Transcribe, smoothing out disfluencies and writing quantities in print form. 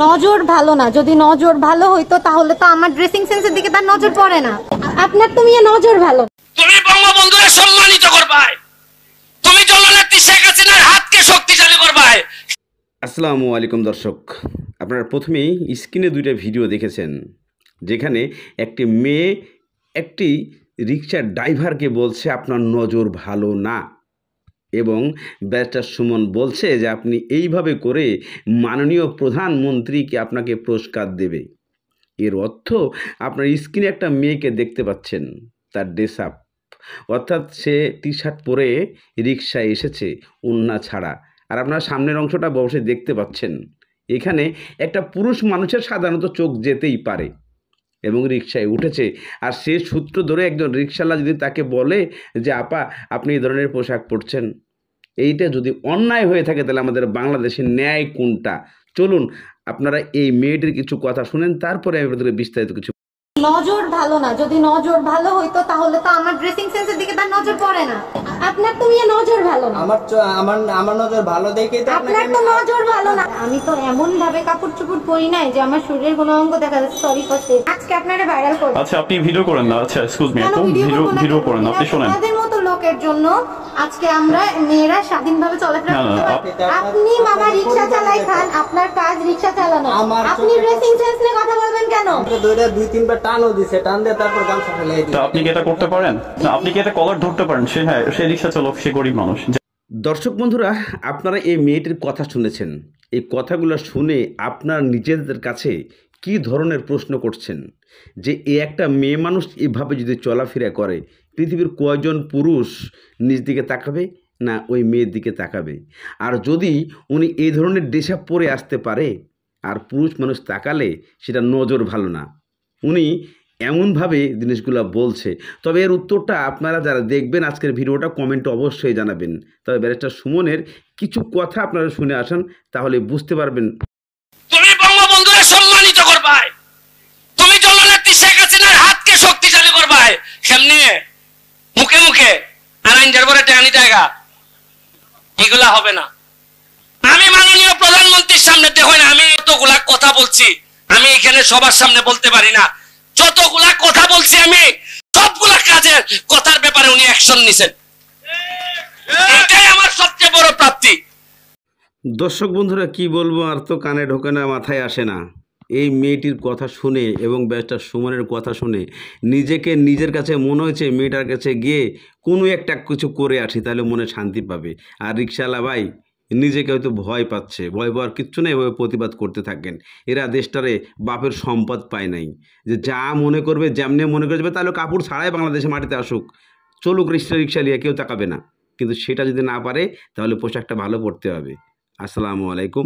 নজর ভালো না। যদি নজর ভালো হইতো তাহলে তো আমার ড্রেসিং সেন্সের দিকে তার নজর পড়ে না। আপনার তো মিয়া নজর ভালো। তুমি বঙ্গবন্ধুকে সম্মানিত করবাই, তুমি জননেত্রী শেখ হাসিনার হাতকে শক্তিশালী করবাই। আসসালামু আলাইকুম দর্শক, আপনারা প্রথমেই স্ক্রিনে দুইটা ভিডিও দেখেছেন, যেখানে একটি মেয়ে একটি রিকশার ড্রাইভারকে বলছে আপনার নজর ভালো না, এবং ব্যারিস্টার সুমন বলছে যে আপনি এইভাবে করে মাননীয় প্রধানমন্ত্রীকে আপনাকে পুরস্কার দেবে। এর অর্থ আপনার স্ক্রিনে একটা মেয়েকে দেখতে পাচ্ছেন, তার ড্রেস আপ, অর্থাৎ সে টি শার্ট পরে রিকশায় এসেছে ওড়না ছাড়া, আর আপনার সামনের অংশটা বসে দেখতে পাচ্ছেন। এখানে একটা পুরুষ মানুষের সাধারণত চোখ যেতেই পারে এবং রিকশায় উঠেছে, আর সে সূত্র ধরে একজন রিকশাওয়ালা যদি তাকে বলে যে আপা আপনি এই ধরনের পোশাক পরছেন, এইটা যদি অন্যায় হয়ে থাকে তাহলে আমাদের বাংলাদেশের ন্যায় কোনটা? চলুন আপনারা এই মেয়েটির কিছু কথা শুনেন, তারপরে আমি আপনাদের বিস্তারিত কিছু। নজর ভালো না। যদি নজর ভালো হইতো তাহলে তো আমার ড্রেসিং সেন্সের দিকে তার নজর পড়ে না। আপনার তো মিয়া নজর ভালো না। আমার নজর ভালো দেখে তো আপনার তো নজর ভালো না। আমি তো এমন ভাবে কাপড় চোপড় পরি নাই যে আমার শরীরের কোনো অঙ্গ দেখা যাচ্ছে। সরি ফার্স্ট, আজকে আপনারা ভাইরাল করব। আচ্ছা আপনি ভিডিও করেন না? আচ্ছা এক্সকিউজ মি, একটু ভিডিও করেন, আপনি শুনেন। আপনাদের মতো লোকের জন্য আজকে আমরা মেয়েরা স্বাধীনভাবে চলাফেরা করতে পারি। আপনি মামা রিকশা চালাই খান, আপনার কাজ রিকশা চালানো, আপনি ড্রেসিং সেন্স নিয়ে কথা বলবেন কেন? দুই তিনবার টানও দিছে, টান দিয়ে তারপর গামছা ফেলে দিছে। আপনি কি এটা করতে পারেন? না আপনি কি এটা কলার ধরতে পারেন? সে রিকশা চালক, সে গরিব মানুষ। দর্শক বন্ধুরা, আপনারা এই মেয়েটির কথা শুনেছেন। এই কথাগুলো শুনে আপনার নিজেদের কাছে কি ধরনের প্রশ্ন করছেন যে এ একটা মেয়ে মানুষ এভাবে যদি চলাফেরা করে, পৃথিবীর কয়জন পুরুষ নিজ দিকে তাকাবে না ওই মেয়ের দিকে তাকাবে? আর যদি উনি এই ধরনের ড্রেস আপ পরে আসতে পারে আর পুরুষ মানুষ তাকালে সেটা নজর ভালো না, উনি এমনভাবে জিনিসগুলো বলছে। তবে এর উত্তরটা আপনারা যারা দেখবেন আজকের ভিডিওটা কমেন্টে অবশ্যই জানাবেন। তবে ব্যারিস্টার সুমনের কিছু কথা আপনারা শুনে আসেন, তাহলে বুঝতে পারবেন। তুমি বঙ্গবন্ধুকে সম্মানিত করবাই, তুমি জননেত্রী শেখ হাসিনার হাতকে শক্তিশালী করবাই। সামনে মুখে মুখে আনাইনজার পরে টেহানি জায়গা এগুলা হবে না। আমি মাননীয় প্রধানমন্ত্রীর সামনে দেখো না, আমি এতগুলা কথা বলছি, আমি এখানে সবার সামনে বলতে পারি না। যতগুলা কথা বলছি আমি সবগুলা কাজের কথার ব্যাপারে উনি অ্যাকশন নিছেন, এটাই আমার সবচেয়ে বড় প্রাপ্তি। দর্শক বন্ধুরা কি বলবো, আর তো কানে ঢোকে না, মাথায় আসে না। এই মেয়েটির কথা শুনে এবং ব্যারিস্টার সুমনের কথা শুনে নিজের কাছে মনে হয়েছে মেয়েটার কাছে গিয়ে কোনো একটা কিছু করে আসি, তাহলে মনে শান্তি পাবে। আর রিকশাওয়ালা ভাই নিজেকে হয়তো ভয় পাচ্ছে, ভয় পাওয়ার কিচ্ছু নেই, এভাবে প্রতিবাদ করতে থাকেন। এরা দেশটারে বাপের সম্পদ পায় নাই, যে যা মনে করবে যেমনি মনে করবে, তাহলে কাপড় ছাড়াই বাংলাদেশে মাটিতে আসুক, চলুক রিকশা নিয়ে, কেউ তাকাবে না। কিন্তু সেটা যদি না পারে তাহলে পোশাকটা ভালো পরতে হবে। আসসালামু আলাইকুম।